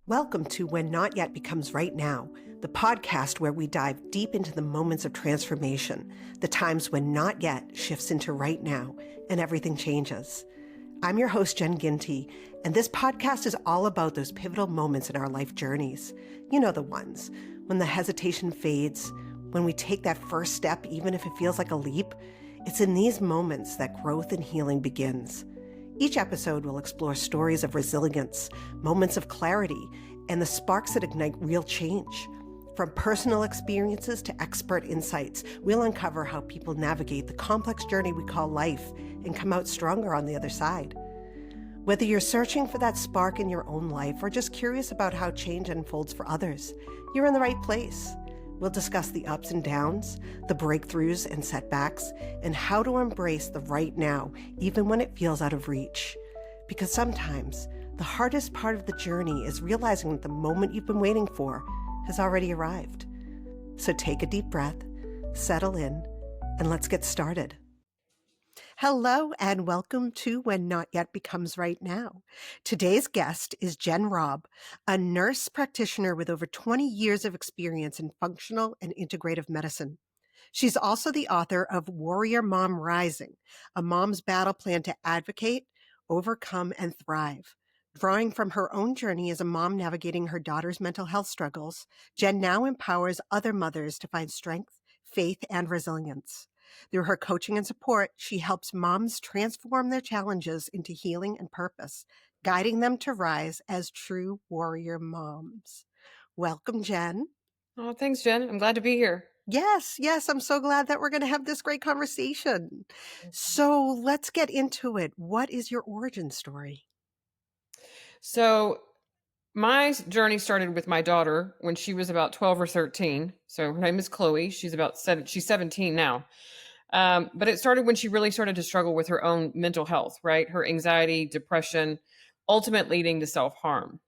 Welcome to When Not Yet Becomes Right Now, the podcast where we dive deep into the moments of transformation, the times when not yet shifts into right now and everything changes. I'm your host, Jen, and this podcast is all about those pivotal moments in our life journeys. You know the ones, when the hesitation fades, when we take that first step, even if it feels like a leap. It's in these moments that growth and healing begins. Each episode will explore stories of resilience, moments of clarity, and the sparks that ignite real change. From personal experiences to expert insights, we'll uncover how people navigate the complex journey we call life and come out stronger on the other side. Whether you're searching for that spark in your own life or just curious about how change unfolds for others, you're in the right place. We'll discuss the ups and downs, the breakthroughs and setbacks, and how to embrace the right now, even when it feels out of reach. Because sometimes the hardest part of the journey is realizing that the moment you've been waiting for has already arrived. So take a deep breath, settle in, and let's get started. Hello and welcome to When Not Yet Becomes Right Now. Today's guest is Jen Robb, a nurse practitioner with over 20 years of experience in functional and integrative medicine. She's also the author of Warrior Mom Rising, a mom's battle plan to advocate, overcome, and thrive. Drawing from her own journey as a mom navigating her daughter's mental health struggles, Jen now empowers other mothers to find strength, faith, and resilience. Through her coaching and support, she helps moms transform their challenges into healing and purpose, guiding them to rise as true warrior moms. Welcome, Jen. Oh, thanks, Jen. I'm glad to be here. Yes, I'm so glad that we're going to have this great conversation. So let's get into it. What is your origin story? So my journey started with my daughter when she was about 12 or 13. So her name is Chloe. She's 17 now. But it started when she really started to struggle with her own mental health, right? Her anxiety, depression, ultimate leading to self-harm.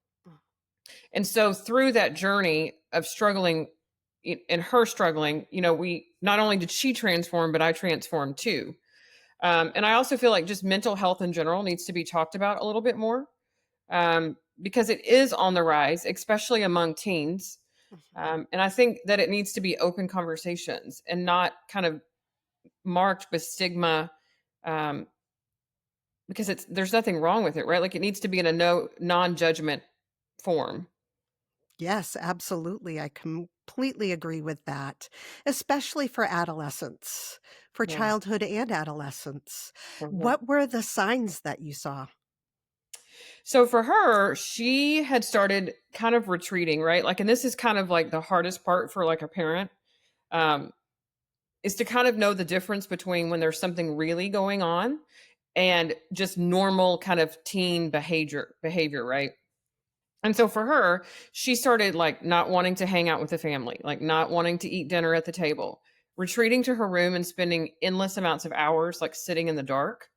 And so through that journey of struggling and her struggling, we not only did she transform, but I transformed too. And I also feel like just mental health in general needs to be talked about a little bit more, because it is on the rise, especially among teens. And I think that it needs to be open conversations and not kind of marked with stigma, because there's nothing wrong with it, right? Like it needs to be in a non-judgment form. Yes, absolutely. I completely agree with that, especially for adolescents, for Yeah. childhood and adolescence. Mhm. What were the signs that you saw? So for her, she had started kind of retreating, right? Like, and this is kind of like the hardest part for like a parent, um, is to kind of know the difference between when there's something really going on and just normal kind of teen behavior, right? And so for her, she started like not wanting to hang out with the family, like not wanting to eat dinner at the table, retreating to her room and spending endless amounts of hours like sitting in the dark.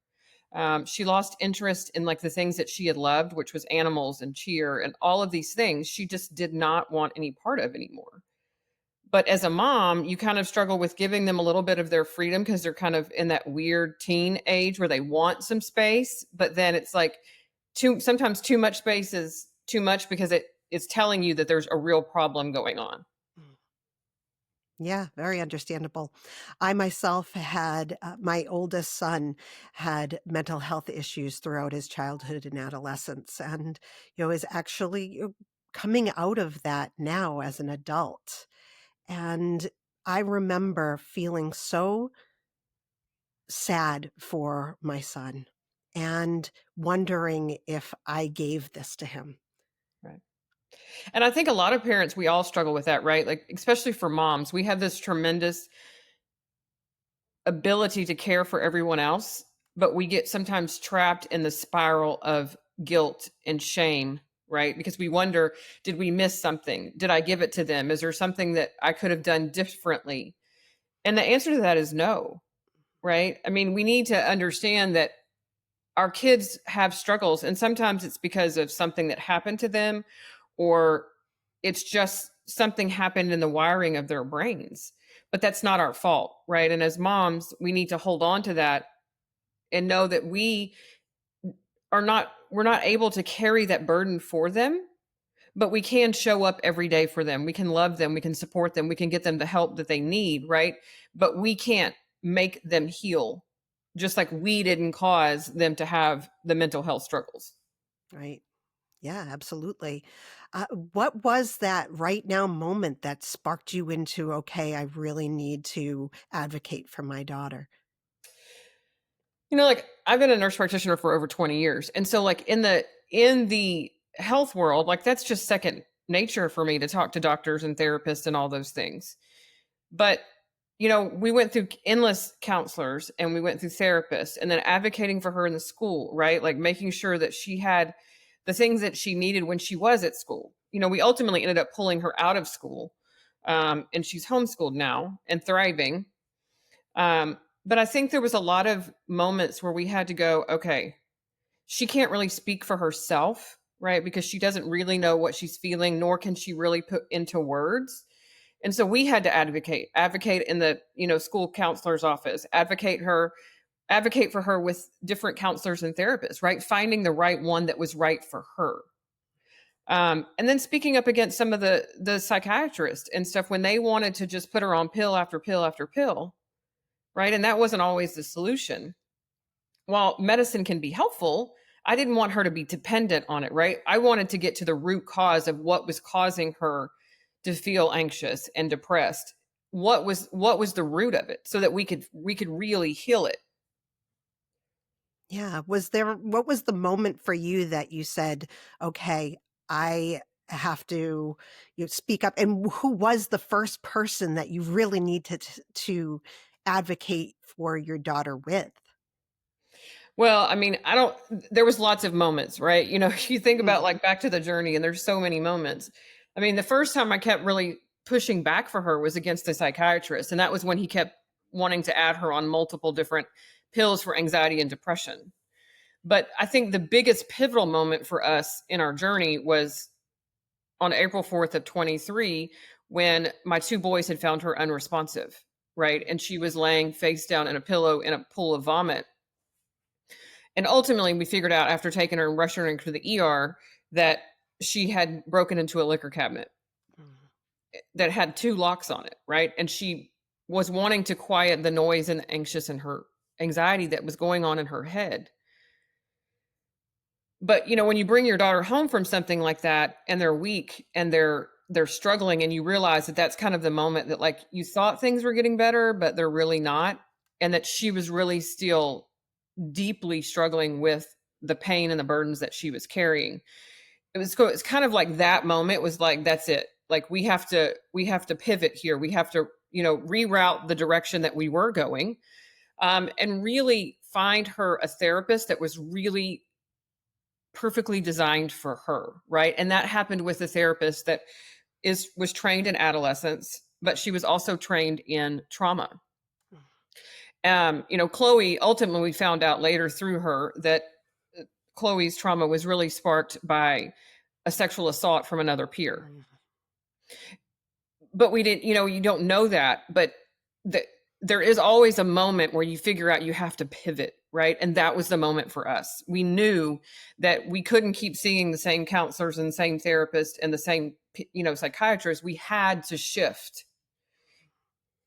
She lost interest in like the things that she had loved, which was animals and cheer and all of these things she just did not want any part of anymore. But as a mom, you kind of struggle with giving them a little bit of their freedom because they're kind of in that weird teen age where they want some space, but then it's like sometimes too much space is too much because it's telling you that there's a real problem going on. Yeah, very understandable. I myself had, my oldest son had mental health issues throughout his childhood and adolescence, and, is actually coming out of that now as an adult. And I remember feeling so sad for my son and wondering if I gave this to him. Right. And I think a lot of parents, we all struggle with that, right? Like, especially for moms, we have this tremendous ability to care for everyone else, but we get sometimes trapped in the spiral of guilt and shame, right? Because we wonder, did we miss something? Did I give it to them? Is there something that I could have done differently? And the answer to that is no, right? I mean, we need to understand that our kids have struggles, and sometimes it's because of something that happened to them, or it's just something happened in the wiring of their brains. But that's not our fault, right? And as moms, we need to hold on to that and know that we're not able to carry that burden for them, but we can show up every day for them. We can love them, we can support them, we can get them the help that they need, right? But we can't make them heal, just like we didn't cause them to have the mental health struggles. Right. Yeah, absolutely. What was that right now moment that sparked you into, okay, I really need to advocate for my daughter? Like I've been a nurse practitioner for over 20 years. And so like in the health world, like that's just second nature for me to talk to doctors and therapists and all those things. But we went through endless counselors and we went through therapists and then advocating for her in the school, right? Like making sure that she had the things that she needed when she was at school. We ultimately ended up pulling her out of school. And she's homeschooled now and thriving. But I think there was a lot of moments where we had to go, okay, she can't really speak for herself, right? Because she doesn't really know what she's feeling, nor can she really put into words. And so we had to advocate in the, school counselor's office, advocate for her with different counselors and therapists, right? Finding the right one that was right for her. And then speaking up against some of the psychiatrists and stuff when they wanted to just put her on pill after pill after pill, right? And that wasn't always the solution. While medicine can be helpful, I didn't want her to be dependent on it, right? I wanted to get to the root cause of what was causing her to feel anxious and depressed. What was the root of it so that we could really heal it. Yeah. What was the moment for you that you said, okay, I have to speak up? And who was the first person that you really need to advocate for your daughter with? Well, I mean, I don't there was lots of moments, right? You think about Mhm. like back to the journey and there's so many moments. I mean, the first time I kept really pushing back for her was against the psychiatrist, and that was when he kept wanting to add her on multiple different pills for anxiety and depression. But I think the biggest pivotal moment for us in our journey was on April 4th of 23 when my two boys had found her unresponsive, right? And she was laying face down in a pillow in a pool of vomit. And ultimately, we figured out after taking her and rushing her to the ER that she had broken into a liquor cabinet Mhm. that had two locks on it, right? And she was wanting to quiet the noise and anxious and her anxiety that was going on in her head. But when you bring your daughter home from something like that and they're weak and they're struggling and you realize that that's kind of the moment that like you thought things were getting better but they're really not, and that she was really still deeply struggling with the pain and the burdens that she was carrying. It's kind of like that moment was like that's it. Like we have to pivot here. We have to reroute the direction that we were going, and really find her a therapist that was really perfectly designed for her, right? And that happened with a therapist that was trained in adolescence, but she was also trained in trauma. Chloe, ultimately we found out later through her that Chloe's trauma was really sparked by a sexual assault from another peer. Mhm. But we didn't, you don't know that, but the, there is always a moment where you figure out you have to pivot, right? And that was the moment for us. We knew that we couldn't keep seeing the same counselors and the same therapist and the same, psychiatrists. We had to shift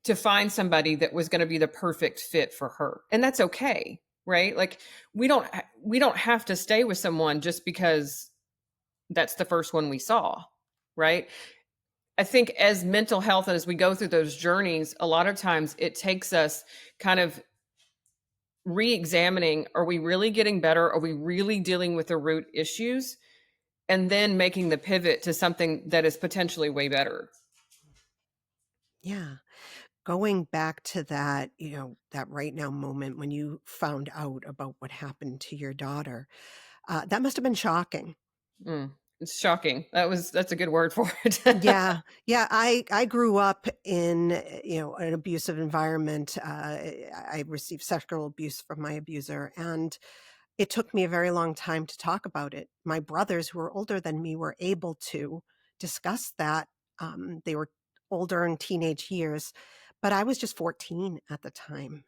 to find somebody that was going to be the perfect fit for her. And that's okay, right? Like we don't have to stay with someone just because that's the first one we saw, right? I think as mental health and as we go through those journeys, a lot of times it takes us kind of re-examining, are we really getting better? Are we really dealing with the root issues? And then making the pivot to something that is potentially way better. Yeah. Going back to that, that right now moment when you found out about what happened to your daughter, that must have been shocking. Mm, it's shocking. That's a good word for it. Yeah, yeah. I grew up in an abusive environment. I received sexual abuse from my abuser, and it took me a very long time to talk about it. My brothers, who were older than me, were able to discuss that. They were older in teenage years, but I was just 14 at the time.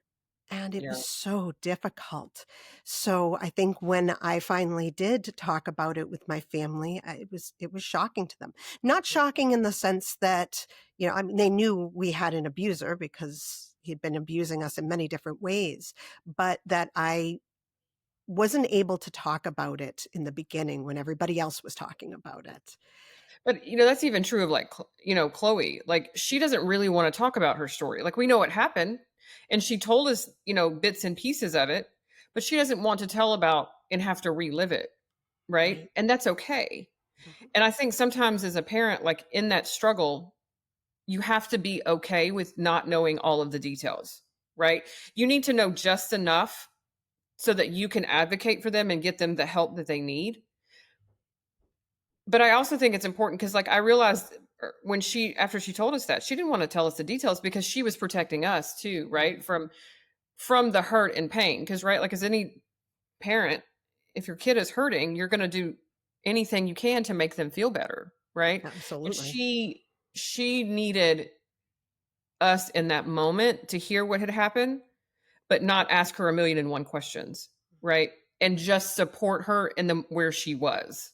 And it was Yeah. so difficult. So I think when I finally did talk about it with my family, it was shocking to them. Not shocking in the sense that, I mean, they knew we had an abuser because he'd been abusing us in many different ways, but that I wasn't able to talk about it in the beginning when everybody else was talking about it. But, that's even true of like, Chloe. Like, she doesn't really want to talk about her story. Like, we know what happened, and she told us, bits and pieces of it, but she doesn't want to tell about and have to relive it. Right. Right. And that's okay. Mhm. And I think sometimes as a parent, like in that struggle, you have to be okay with not knowing all of the details. Right. You need to know just enough so that you can advocate for them and get them the help that they need. But I also think it's important because, like, I realized when after she told us that, she didn't want to tell us the details because she was protecting us too, Mhm. right? From the hurt and pain. Because, right, like as any parent, if your kid is hurting, you're going to do anything you can to make them feel better, right? And Absolutely. she needed us in that moment to hear what had happened, but not ask her a million and one questions, right? And just support her in the where she was.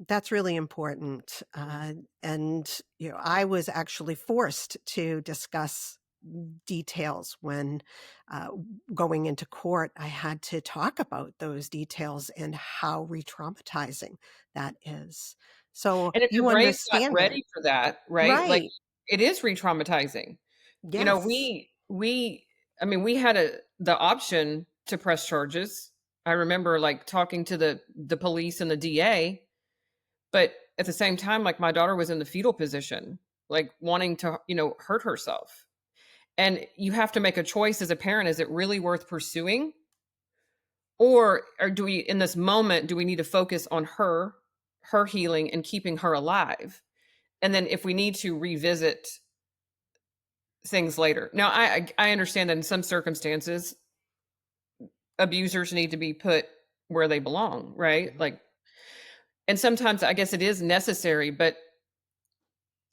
That's really important. And, I was actually forced to discuss details when going into court. I had to talk about those details and how re traumatizing that is. So And if your you brain's not understand it. ready for that, right? Like, Right. it is re-traumatizing. Yes. We I mean, we had the option to press charges. I remember, like, talking to the police and the DA, but at the same time, like, my daughter was in the fetal position, like, wanting to, hurt herself. And you have to make a choice as a parent, is it really worth pursuing? Or do we in this moment, do we need to focus on her healing and keeping her alive? And then if we need to revisit things later. Now, I understand that in some circumstances, abusers need to be put where they belong, right? Mhm. Like, and sometimes I guess it is necessary, but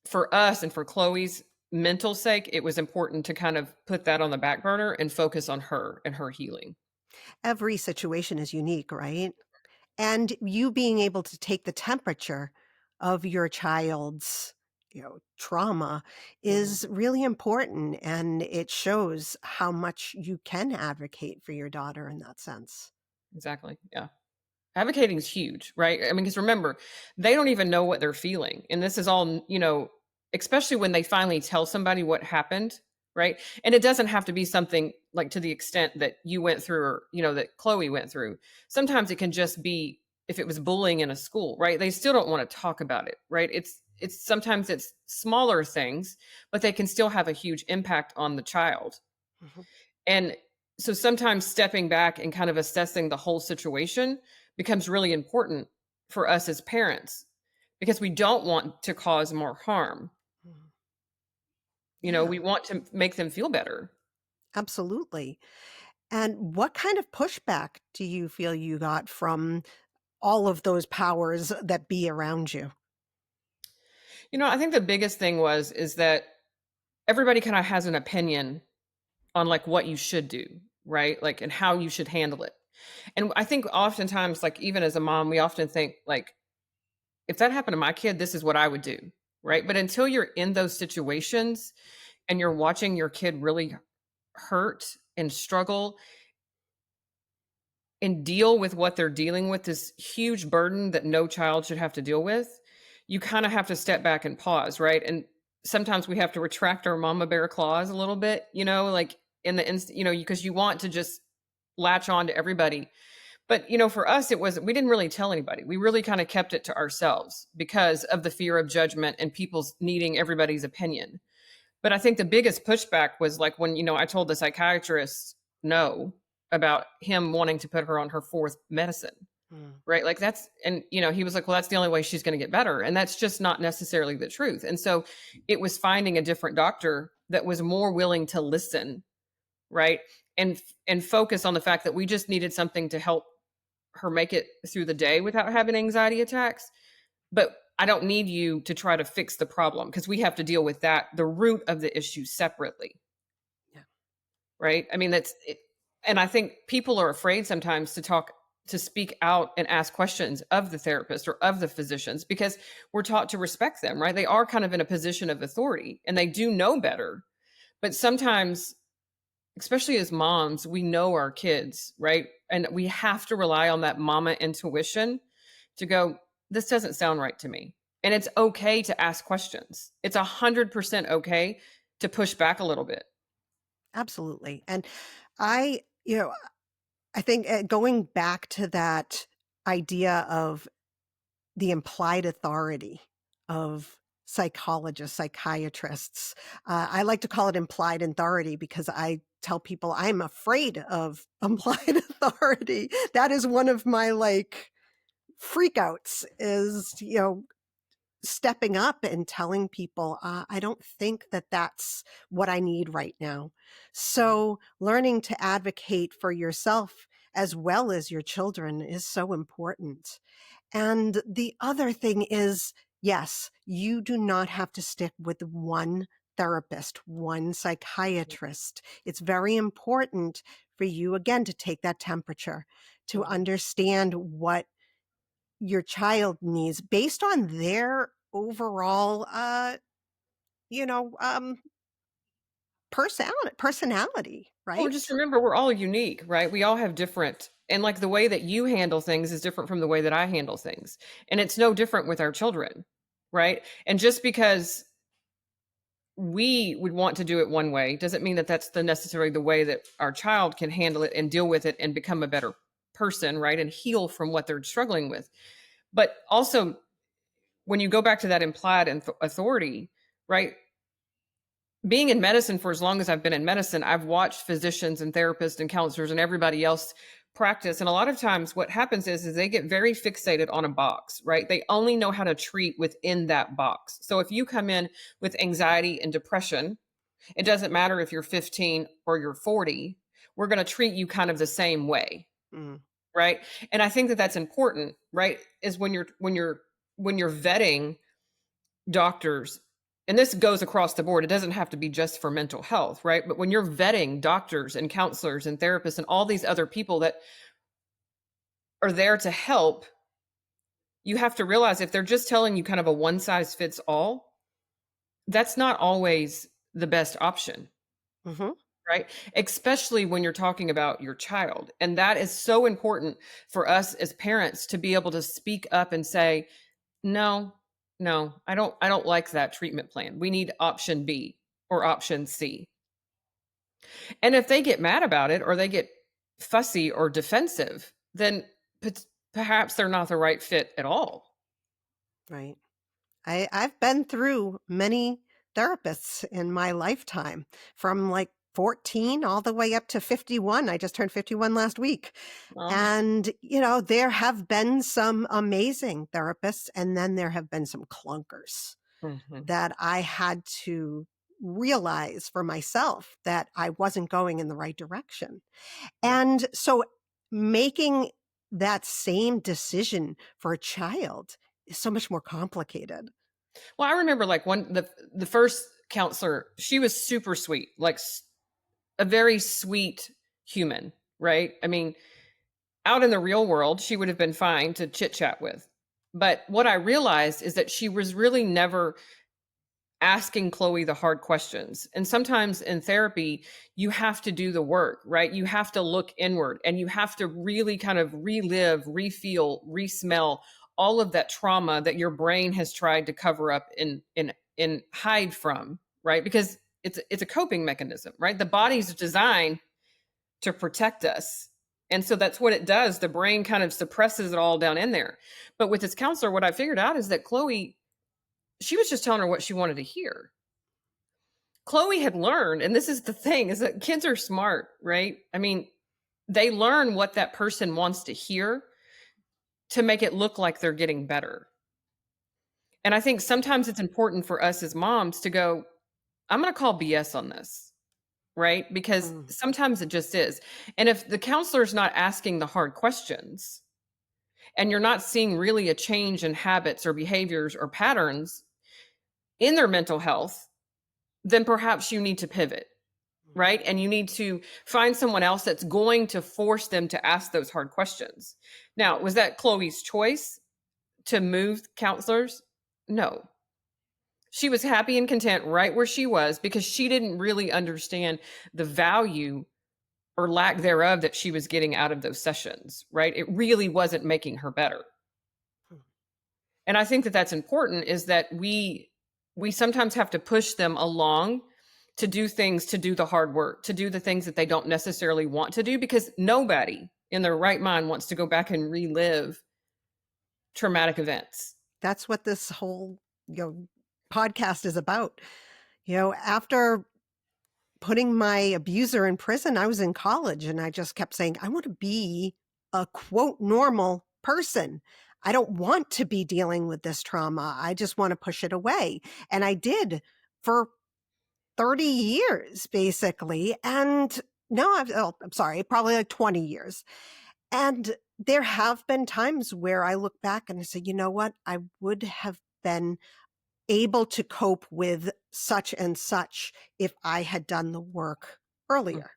for us and for Chloe's mental sake, it was important to kind of put that on the back burner and focus on her and her healing. Every situation is unique, right? And you being able to take the temperature of your child's, trauma Mhm. is really important, and it shows how much you can advocate for your daughter in that sense. Exactly. Yeah. Advocating is huge, right? I mean, because remember, they don't even know what they're feeling. And this is all, especially when they finally tell somebody what happened, right? And it doesn't have to be something like to the extent that you went through or, that Chloe went through. Sometimes it can just be if it was bullying in a school, right? They still don't want to talk about it, right? It's sometimes it's smaller things, but they can still have a huge impact on the child. Mhm. And so sometimes stepping back and kind of assessing the whole situation becomes really important for us as parents because we don't want to cause more harm. Mhm. Yeah, We want to make them feel better. absolutely. And what kind of pushback do you feel you got from all of those powers that be around you? I think the biggest thing is that everybody kind of has an opinion on like what you should do, right? Like and how you should handle it. And I think oftentimes like even as a mom, we often think like if that happened to my kid, this is what I would do, right? But until you're in those situations and you're watching your kid really hurt and struggle and deal with what they're dealing with, this huge burden that no child should have to deal with, you kind of have to step back and pause, right? And sometimes we have to retract our mama bear claws a little bit, like in the instant, because you want to just latch on to everybody. But for us, we didn't really tell anybody. We really kind of kept it to ourselves because of the fear of judgment and people's needing everybody's opinion. But I think the biggest pushback was like when, I told the psychiatrist no about him wanting to put her on her fourth medicine, Mm. right? Like and, he was like, well, that's the only way she's going to get better. And that's just not necessarily the truth. And so it was finding a different doctor that was more willing to listen, right? And focus on the fact that we just needed something to help her make it through the day without having anxiety attacks. But I don't need you to try to fix the problem because we have to deal with that, the root of the issue separately. Yeah. right? I mean, and I think people are afraid sometimes to speak out and ask questions of the therapist or of the physicians because we're taught to respect them, right? They are kind of in a position of authority and they do know better. But sometimes, especially as moms, we know our kids, right? And we have to rely on that mama intuition to go, this doesn't sound right to me. And it's okay to ask questions. It's 100% okay to push back a little bit. Absolutely. And I, you know, I think going back to that idea of the implied authority of psychologists, psychiatrists, I like to call it implied authority because I tell people I'm afraid of implied authority. That is one of my like freakouts is, stepping up and telling people, I don't think that that's what I need right now. So, learning to advocate for yourself as well as your children is so important. And the other thing is, yes, you do not have to stick with one therapist, one psychiatrist. It's very important for you, again, to take that temperature, to Mhm. understand what your child needs based on their overall you know um personality, Well, just right? remember, we're all unique, right? We all have different, and like the way that you handle things is different from the way that I handle things. And it's no different with our children, right? And just because we would want to do it one way doesn't mean that that's necessarily the way that our child can handle it and deal with it and become a better person, right? And heal from what they're struggling with. But also, when you go back to that implied authority, right? Being in medicine for as long as I've been in medicine, I've watched physicians and therapists and counselors and everybody else practice. And a lot of times what happens is they get very fixated on a box, right? They only know how to treat within that box. So if you come in with anxiety and depression, it doesn't matter if you're 15 or you're 40, we're going to treat you kind of the same way, Mm, right? And I think that that's important, right? Is when you're vetting doctors, and this goes across the board, it doesn't have to be just for mental health, right? But when you're vetting doctors and counselors and therapists and all these other people that are there to help, you have to realize if they're just telling you kind of a one size fits all, that's not always the best option, hmm right? Especially when you're talking about your child. And that is so important for us as parents to be able to speak up and say, no, no, I don't like that treatment plan. We need option B or option C. And if they get mad about it or they get fussy or defensive, then perhaps they're not the right fit at all. right. I've been through many therapists in my lifetime, from like 14 all the way up to 51. I just turned 51 last week. Well, And, there have been some amazing therapists, and then there have been some clunkers mhm. that I had to realize for myself that I wasn't going in the right direction. Yeah. And so making that same decision for a child is so much more complicated. Well, I remember like the first counselor, she was super sweet, like a very sweet human, right? I mean, out in the real world, she would have been fine to chit chat with. But what I realized is that she was really never asking Chloe the hard questions. And sometimes in therapy, you have to do the work, right? You have to look inward and you have to really kind of relive, refeel, resmell all of that trauma that your brain has tried to cover up and hide from, right? Because it's a coping mechanism, right? The body's designed to protect us. And so that's what it does. The brain kind of suppresses it all down in there. But with this counselor, what I figured out is that Chloe, she was just telling her what she wanted to hear. Chloe had learned, and this is the thing, is that kids are smart, right? I mean, they learn what that person wants to hear to make it look like they're getting better. And I think sometimes it's important for us as moms to go, I'm going to call BS on this, right? Because Mm, sometimes it just is. And if the counselor's not asking the hard questions and you're not seeing really a change in habits or behaviors or patterns in their mental health, then perhaps you need to pivot. right? And you need to find someone else that's going to force them to ask those hard questions. Now, was that Chloe's choice to move counselors? No. She was happy and content right where she was because she didn't really understand the value or lack thereof that she was getting out of those sessions, right? It really wasn't making her better. And I think that that's important, is that we sometimes have to push them along to do things, to do the hard work, to do the things that they don't necessarily want to do, because nobody in their right mind wants to go back and relive traumatic events. That's what this whole, podcast is about. After putting my abuser in prison, I was in college and I just kept saying, I want to be a quote normal person. I don't want to be dealing with this trauma. I just want to push it away. And I did for 30 years, basically. And no, I'm sorry, probably like 20 years. And there have been times where I look back and I say, you know what? I would have been able to cope with such and such if I had done the work earlier.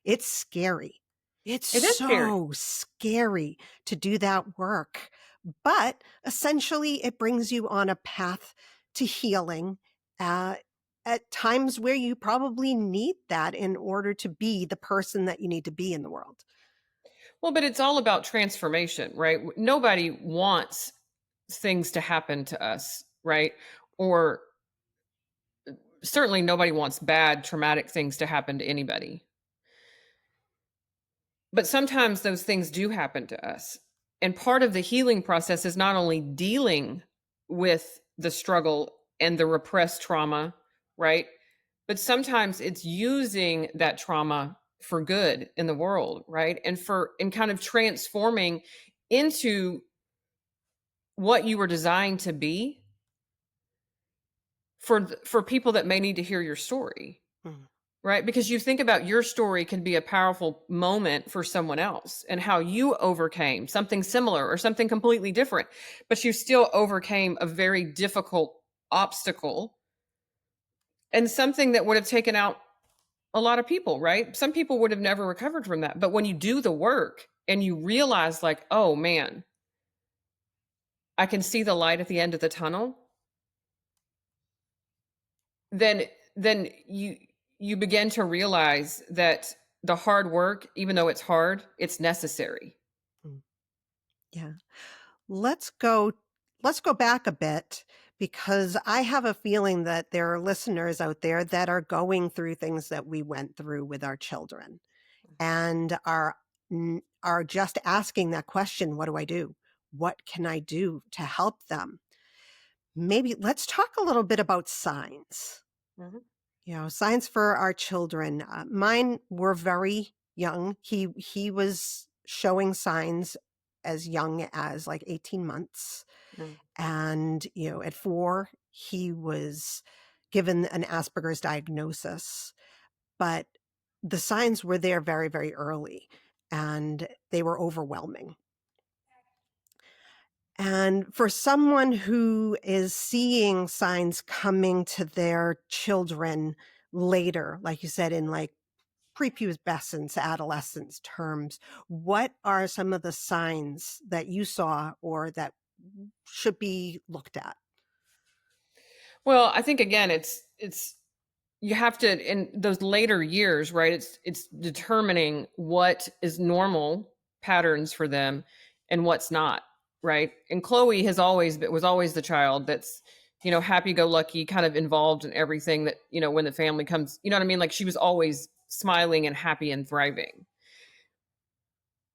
It's scary. It's It is scary. so scary to do that work. But essentially, it brings you on a path to healing at times where you probably need that in order to be the person that you need to be in the world. Well, but it's all about transformation, right? Nobody wants things to happen to us, right? Or certainly nobody wants bad, traumatic things to happen to anybody. But sometimes those things do happen to us. And part of the healing process is not only dealing with the struggle and the repressed trauma, right? But sometimes it's using that trauma for good in the world, right? And kind of transforming into what you were designed to be for people that may need to hear your story. Mm. Right? Because you think about your story can be a powerful moment for someone else, and how you overcame something similar or something completely different, but you still overcame a very difficult obstacle and something that would have taken out a lot of people, right? Some people would have never recovered from that. But when you do the work and you realize, like, oh man, I can see the light at the end of the tunnel, then you begin to realize that the hard work, even though it's hard, it's necessary. Yeah. Let's go back a bit, because I have a feeling that there are listeners out there that are going through things that we went through with our children and are just asking that question, what do I do? What can I do to help them? Maybe let's talk a little bit about signs. Mhm. Signs for our children. Mine were very young. He was showing signs as young as like 18 months. Mm. And, at 4, he was given an Asperger's diagnosis, but the signs were there very, very early and they were overwhelming. And for someone who is seeing signs coming to their children later, like you said, in like prepubescence, adolescence terms, what are some of the signs that you saw or that should be looked at? Well, I think again, it's you have to, in those later years, right? It's determining what is normal patterns for them and what's not, right? And Chloe was always the child that's, happy go lucky, kind of involved in everything that, when the family comes, you know what I mean? Like, she was always smiling and happy and thriving.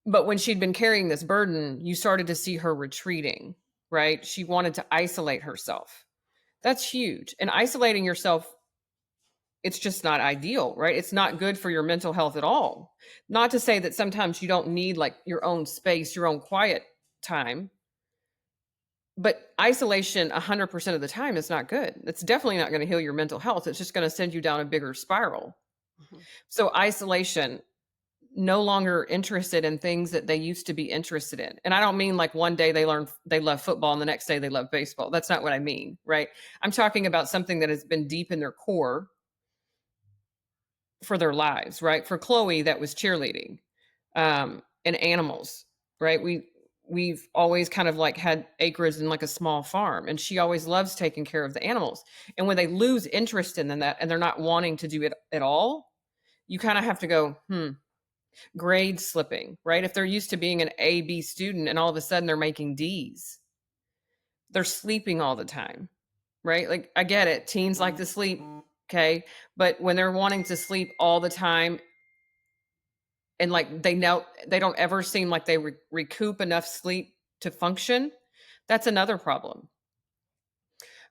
But when she'd been carrying this burden, you started to see her retreating, right? She wanted to isolate herself. That's huge. And isolating yourself, it's just not ideal, right? It's not good for your mental health at all. Not to say that sometimes you don't need like your own space, your own quiet time, but isolation 100% of the time is not good. It's definitely not going to heal your mental health. It's just going to send you down a bigger spiral. Mhm. So isolation, no longer interested in things that they used to be interested in. And I don't mean like one day they love football and the next day they love baseball. That's not what I mean, right? I'm talking about something that has been deep in their core for their lives, right? For Chloe, that was cheerleading, and animals, right? We've always kind of like had acres in like a small farm, and she always loves taking care of the animals. And when they lose interest in that and they're not wanting to do it at all, you kind of have to go, grade slipping, right? If they're used to being an A, B student and all of a sudden they're making D's, they're sleeping all the time, right? Like, I get it. Teens like to sleep. Okay. But when they're wanting to sleep all the time, and like they don't ever seem like they recoup enough sleep to function, that's another problem.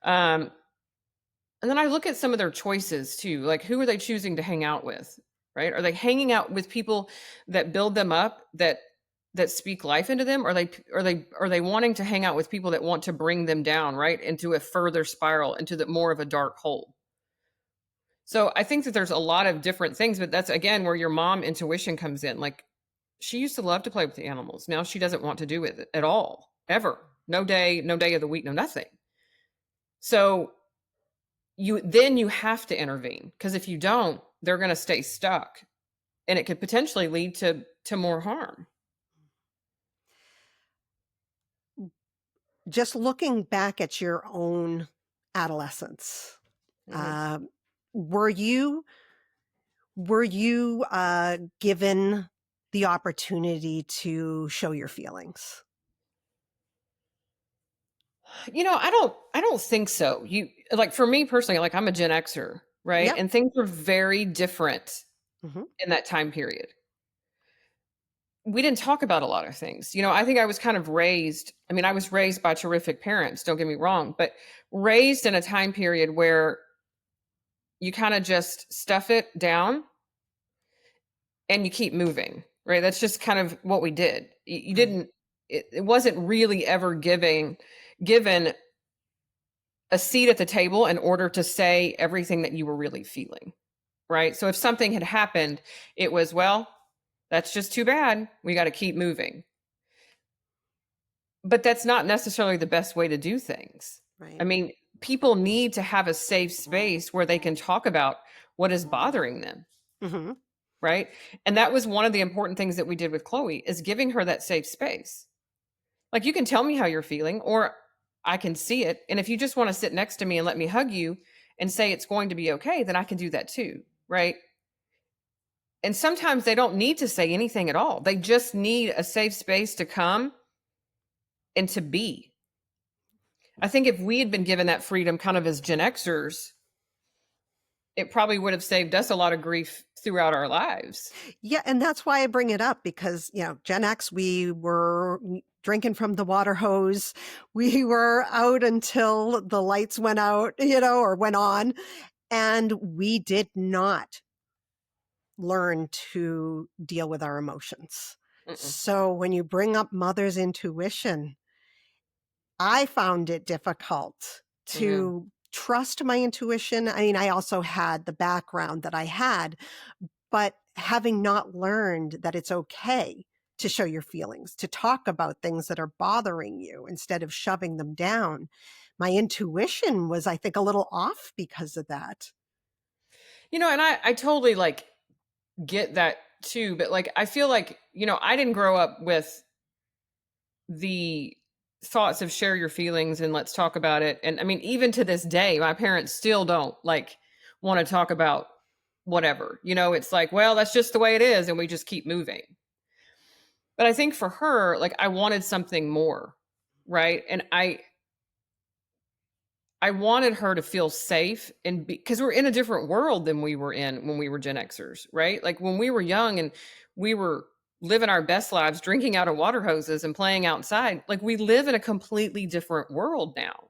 And then I look at some of their choices too. Like, who are they choosing to hang out with? Right? Are they hanging out with people that build them up, that speak life into them? Or are they wanting to hang out with people that want to bring them down, right, into a further spiral, into the more of a dark hole? So I think that there's a lot of different things, but that's again where your mom intuition comes in. Like, she used to love to play with the animals. Now she doesn't want to do it at all, ever. No day of the week, no nothing. So you have to intervene, because if you don't, they're going to stay stuck, and it could potentially lead to more harm. Just looking back at your own adolescence, Mm-hmm. were you given the opportunity to show your feelings? I don't think so. You like, for me personally, like, I'm a Gen Xer, right? Yep. And things were very different Hmm. in that time period. We didn't talk about a lot of things. I think I was kind of raised. I mean, I was raised by terrific parents, don't get me wrong, but raised in a time period where you kind of just stuff it down and you keep moving, right? That's just kind of what we did. You Right. didn't, it wasn't really ever given a seat at the table in order to say everything that you were really feeling, right? So if something had happened, it was, well, that's just too bad. We got to keep moving. But that's not necessarily the best way to do things. I Right. mean, people need to have a safe space where they can talk about what is bothering them, Hmm. right? And that was one of the important things that we did with Chloe, is giving her that safe space. Like, you can tell me how you're feeling, or I can see it. And if you just want to sit next to me and let me hug you and say it's going to be okay, then I can do that too, right? And sometimes they don't need to say anything at all. They just need a safe space to come and to be. I think if we had been given that freedom kind of as Gen Xers, it probably would have saved us a lot of grief throughout our lives. Yeah, and that's why I bring it up, because Gen X, we were drinking from the water hose. We were out until the lights went out, or went on, and we did not learn to deal with our emotions. Mm-mm. So when you bring up mother's intuition, I found it difficult Yeah. to trust my intuition. I mean, I also had the background that I had, but having not learned that it's okay to show your feelings, to talk about things that are bothering you instead of shoving them down, my intuition was, I think, a little off because of that. And I totally like get that too, but like, I feel like, I didn't grow up with the thoughts of share your feelings and let's talk about it. And I mean, even to this day, my parents still don't like want to talk about whatever. It's like, well, that's just the way it is, and we just keep moving. But I think for her, like, I wanted something more, right? And I wanted her to feel safe, and because we're in a different world than we were in when we were Gen Xers, right? Like, when we were young and we were living our best lives, drinking out of water hoses and playing outside, like, we live in a completely different world now.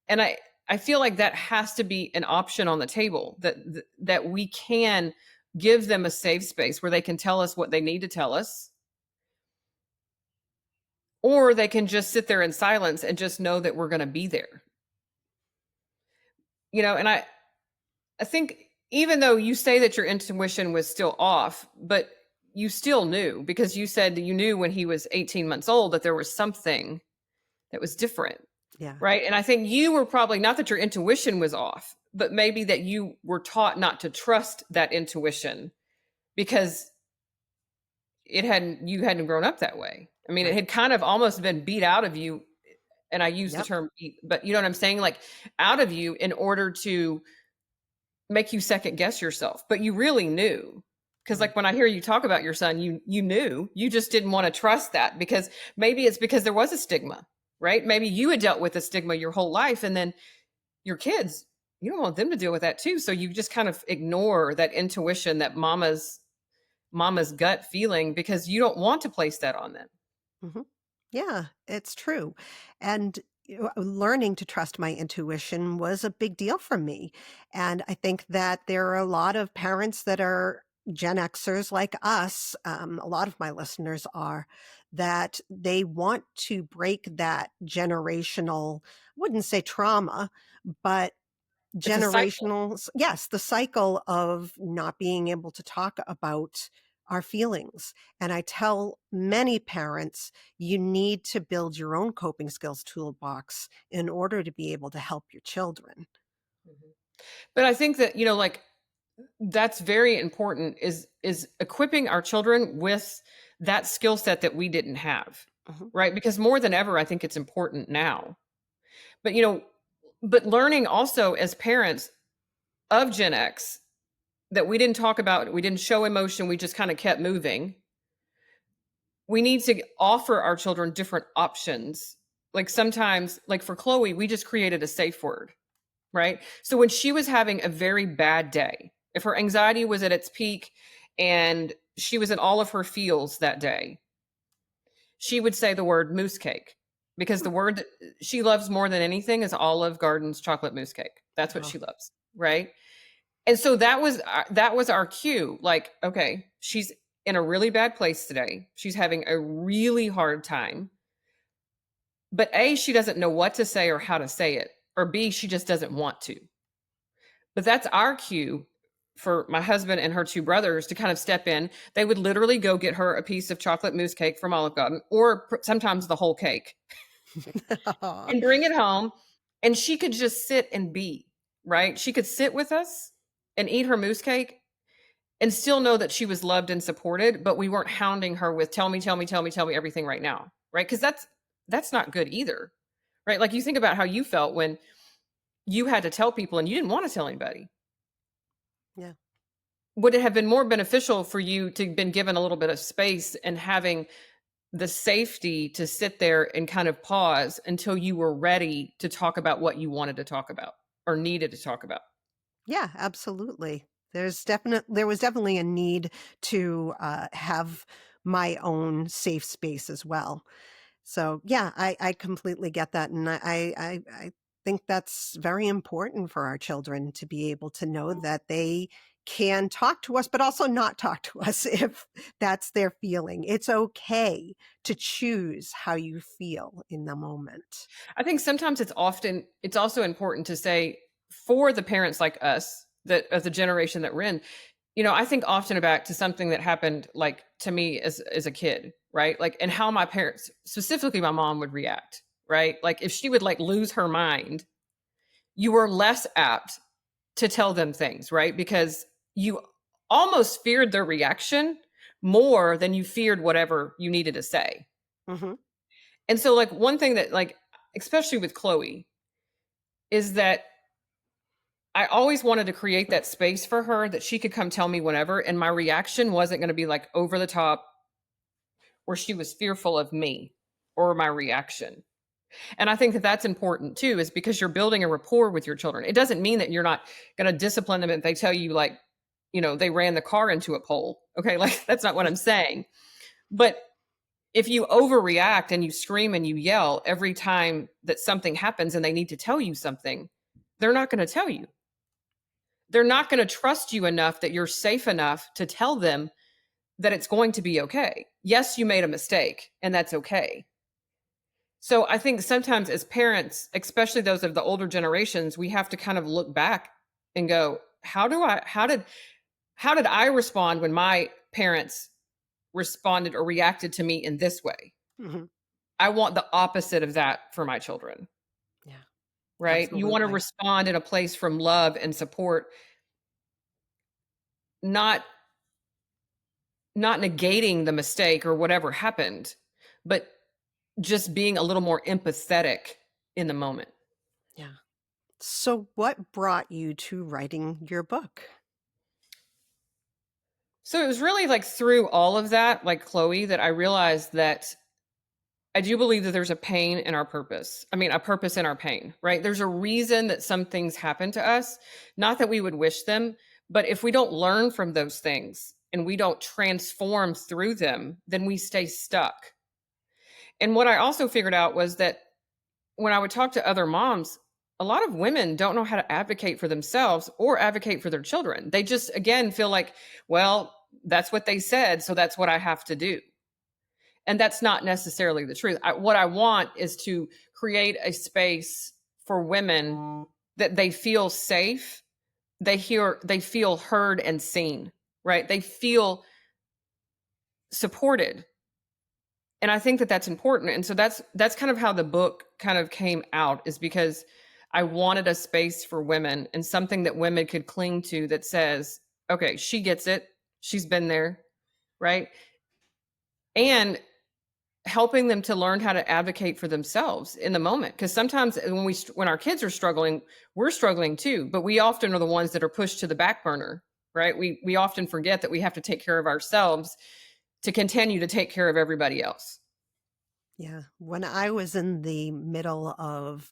And I feel like that has to be an option on the table, that we can give them a safe space where they can tell us what they need to tell us, or they can just sit there in silence and just know that we're going to be there. And I think, even though you say that your intuition was still off, but you still knew, because you said that you knew when he was 18 months old that there was something that was different. Yeah. right? And I think you were probably, not that your intuition was off, but maybe that you were taught not to trust that intuition because you hadn't grown up that way. I mean, it Right. had kind of almost been beat out of you, and I use the Yep. term beat, but you know what I'm saying? Like out of you in order to make you second guess yourself. But you really knew. Because Mm. like when I hear you talk about your son, you knew. You just didn't want to trust that because maybe it's because there was a stigma, right? Maybe you had dealt with a stigma your whole life, and then your kids, you don't want them to deal with that too. So you just kind of ignore that intuition, that mama's gut feeling, because you don't want to place that on them. Hmm. Yeah, it's true. And learning to trust my intuition was a big deal for me. And I think that there are a lot of parents that are Gen Xers like us, a lot of my listeners are, that they want to break that generational, I wouldn't say trauma, but It's a cycle. yes, the cycle of not being able to talk about our feelings. And I tell many parents, you need to build your own coping skills toolbox in order to be able to help your children. Mhm. But I think that, like that's very important, is equipping our children with that skill set that we didn't have. Mhm. Right? Because more than ever, I think it's important now. But but learning also as parents of Gen X that we didn't talk about, we didn't show emotion, we just kind of kept moving. We need to offer our children different options. Like sometimes, like for Chloe, we just created a safe word, right? So when she was having a very bad day, if her anxiety was at its peak and she was in all of her feels that day, she would say the word mousse cake, because the word that she loves more than anything is Olive Garden's chocolate mousse cake. That's what Oh, she loves, right? And so that was our cue. Like, okay, she's in a really bad place today. She's having a really hard time. But A, she doesn't know what to say or how to say it. Or B, she just doesn't want to. But that's our cue for my husband and her two brothers to kind of step in. They would literally go get her a piece of chocolate mousse cake from Olive Garden, or sometimes the whole cake, Aw. and bring it home. And she could just sit and be, right? She could sit with us and eat her mousse cake and still know that she was loved and supported, but we weren't hounding her with tell me, tell me, tell me, tell me everything right now, right? Because that's not good either, right? Like you think about how you felt when you had to tell people and you didn't want to tell anybody. Yeah. Would it have been more beneficial for you to have been given a little bit of space and having the safety to sit there and kind of pause until you were ready to talk about what you wanted to talk about or needed to talk about? Yeah, absolutely. There was definitely a need to have my own safe space as well. So yeah, I completely get that. And I think that's very important for our children to be able to know that they can talk to us, but also not talk to us if that's their feeling. It's okay to choose how you feel in the moment. I think sometimes it's also important to say, for the parents like us, that of the generation that we're in, I think often back to something that happened like to me as a kid, right? Like, and how my parents, specifically my mom, would react, right? Like if she would like lose her mind, you were less apt to tell them things, right? Because you almost feared their reaction more than you feared whatever you needed to say. Hmm. And so like one thing that like, especially with Chloe, is that I always wanted to create that space for her that she could come tell me whenever. And my reaction wasn't going to be like over the top where she was fearful of me or my reaction. And I think that that's important too, is because you're building a rapport with your children. It doesn't mean that you're not going to discipline them if they tell you, like, they ran the car into a pole. Okay. Like, that's not what I'm saying. But if you overreact and you scream and you yell every time that something happens and they need to tell you something, they're not going to tell you. They're not going to trust you enough that you're safe enough to tell them that it's going to be okay. Yes, you made a mistake, and that's okay. So I think sometimes as parents, especially those of the older generations, we have to kind of look back and go, how did I respond when my parents responded or reacted to me in this way? Hmm. I want the opposite of that for my children. right? You want to Absolutely. respond in a place from love and support, not not negating the mistake or whatever happened, but just being a little more empathetic in the moment. Yeah. So, what brought you to writing your book? So it was really like through all of that, like Chloe, that I realized that I do believe that there's a pain in our purpose. I mean, a purpose in our pain, right? There's a reason that some things happen to us, not that we would wish them, but if we don't learn from those things and we don't transform through them, then we stay stuck. And what I also figured out was that when I would talk to other moms, a lot of women don't know how to advocate for themselves or advocate for their children. They just, again, feel like, well, that's what they said, so that's what I have to do. And that's not necessarily the truth. What I want is to create a space for women that they feel safe, they feel heard and seen, right? They feel supported. And I think that that's important. And so that's kind of how the book kind of came out, is because I wanted a space for women and something that women could cling to that says, okay, she gets it. She's been there, right? And helping them to learn how to advocate for themselves in the moment, because sometimes when our kids are struggling, we're struggling too, but we often are the ones that are pushed to the back burner, right? We often forget that we have to take care of ourselves to continue to take care of everybody else. Yeah. When I was in the middle of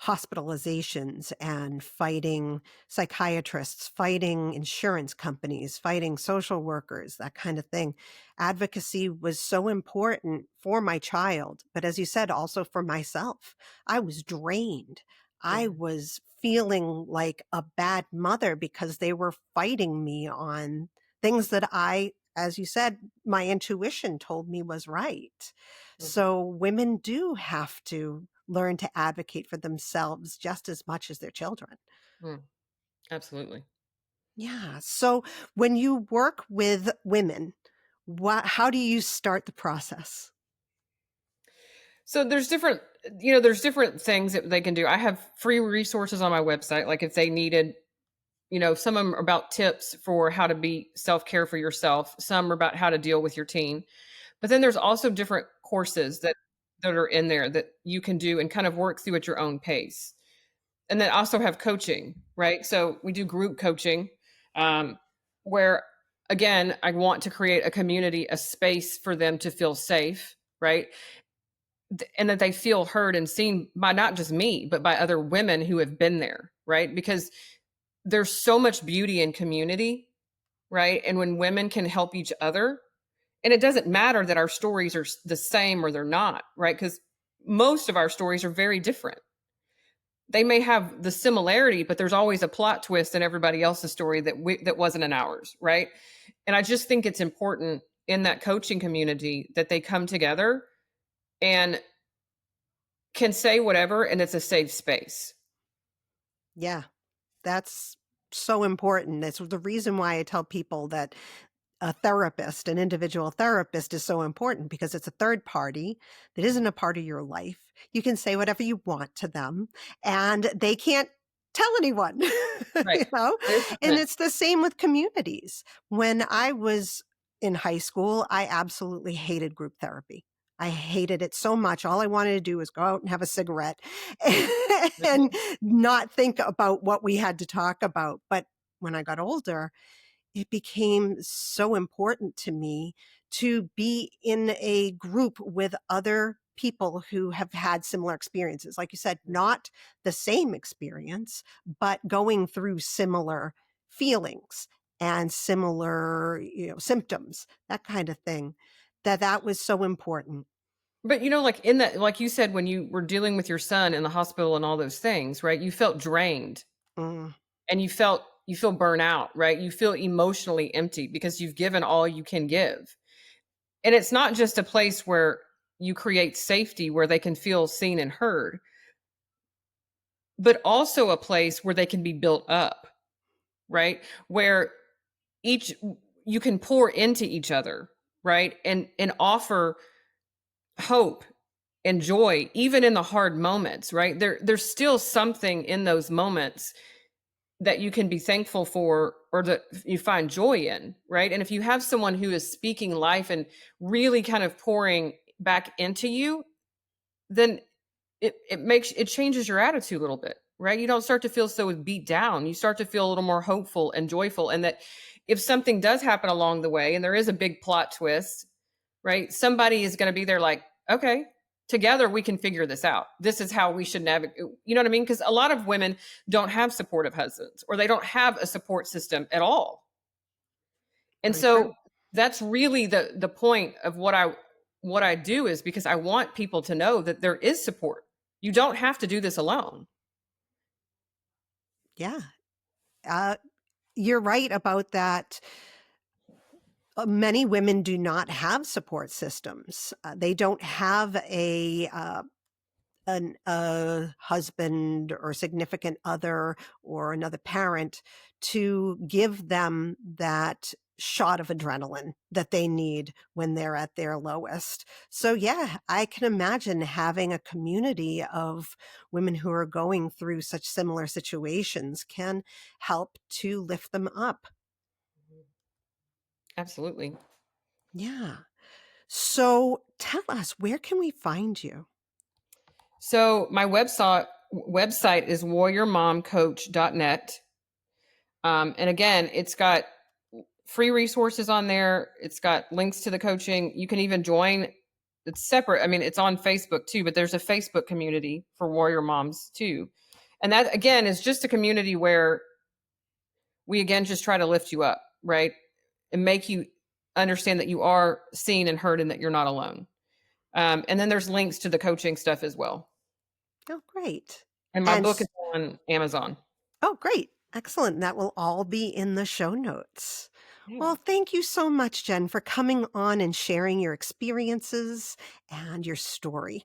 hospitalizations and fighting psychiatrists, fighting insurance companies, fighting social workers, that kind of thing, advocacy was so important for my child. But as you said, also for myself. I was drained. I Yeah. was feeling like a bad mother because they were fighting me on things that as you said, my intuition told me was right. Mhm. So women do have to learn to advocate for themselves just as much as their children. Mm, absolutely. Yeah. So when you work with women, how do you start the process? So there's different things that they can do. I have free resources on my website. Like if they needed, some of them are about tips for how to be self-care for yourself. Some are about how to deal with your teen. But then there's also different courses that are in there that you can do and kind of work through at your own pace. And then also have coaching, right? So we do group coaching, um, where again, I want to create a community, a space for them to feel safe, right? And that they feel heard and seen by not just me, but by other women who have been there, right? Because there's so much beauty in community, right? And when women can help each other, and it doesn't matter that our stories are the same or they're not, right? Because most of our stories are very different. They may have the similarity, but there's always a plot twist in everybody else's story that wasn't in ours, right? And I just think it's important in that coaching community that they come together and can say whatever, and it's a safe space. Yeah, that's so important. It's the reason why I tell people that a therapist, an individual therapist is so important because it's a third party that isn't a part of your life. You can say whatever you want to them and they can't tell anyone, Right. And 100%. it's the same with communities. When I was in high school, I absolutely hated group therapy. I hated it so much. All I wanted to do was go out and have a cigarette and Mhm. not think about what we had to talk about. But when I got older, it became so important to me to be in a group with other people who have had similar experiences. Like you said, not the same experience, but going through similar feelings and similar, symptoms, that kind of thing. That was so important. But like in that, like you said, when you were dealing with your son in the hospital and all those things, right? You felt drained Mm, and you feel burnout, right? You feel emotionally empty because you've given all you can give. And it's not just a place where you create safety where they can feel seen and heard, but also a place where they can be built up, right? Where each you can pour into each other, right? And offer hope and joy, even in the hard moments, right? There's still something in those moments that you can be thankful for or that you find joy in, right? And if you have someone who is speaking life and really kind of pouring back into you, then it changes your attitude a little bit, right? You don't start to feel so beat down. You start to feel a little more hopeful and joyful. And that if something does happen along the way and there is a big plot twist, right? Somebody is going to be there like, okay, together we can figure this out. This is how we should navigate. You know what I mean? Because a lot of women don't have supportive husbands or they don't have a support system at all. And Very true. so that's really the point of what I do, is because I want people to know that there is support. You don't have to do this alone. Yeah. Uh, you're right about that. Many women do not have support systems. They don't have a husband or significant other or another parent to give them that shot of adrenaline that they need when they're at their lowest. So yeah, I can imagine having a community of women who are going through such similar situations can help to lift them up. Absolutely. Yeah. So tell us, where can we find you? So my website is warriormomcoach.net. And again, it's got free resources on there. It's got links to the coaching. You can even join. It's separate. I mean, it's on Facebook too, but there's a Facebook community for warrior moms too. And that again is just a community where we again just try to lift you up, right? And make you understand that you are seen and heard and that you're not alone. And then there's links to the coaching stuff as well. Oh, great. And my And book is on Amazon. oh, great. Excellent. That will all be in the show notes. Yeah. Well, thank you so much, Jen, for coming on and sharing your experiences and your story.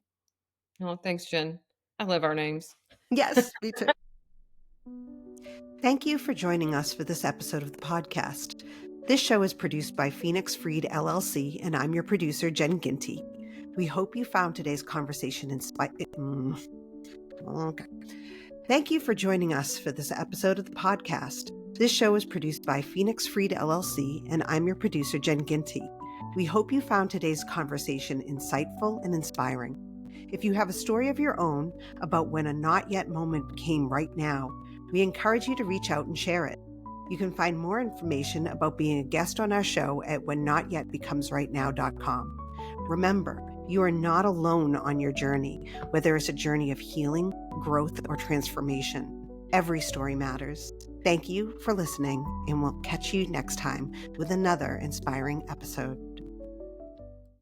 Oh, thanks, Jen. I love our names. Yes, me too. Thank you for joining us for this episode of the podcast. This show is produced by Phoenix Freed LLC, and I'm your producer, Jen Ginty. We hope you found today's conversation inspiring. Okay. Thank you for joining us for this episode of the podcast. This show is produced by Phoenix Freed LLC, and I'm your producer, Jen Ginty. We hope you found today's conversation insightful and inspiring. If you have a story of your own about when a not yet moment became right now, we encourage you to reach out and share it. You can find more information about being a guest on our show at whennotYetBecomesRightNow.com. Remember, you are not alone on your journey, whether it's a journey of healing, growth, or transformation. Every story matters. Thank you for listening, and we'll catch you next time with another inspiring episode.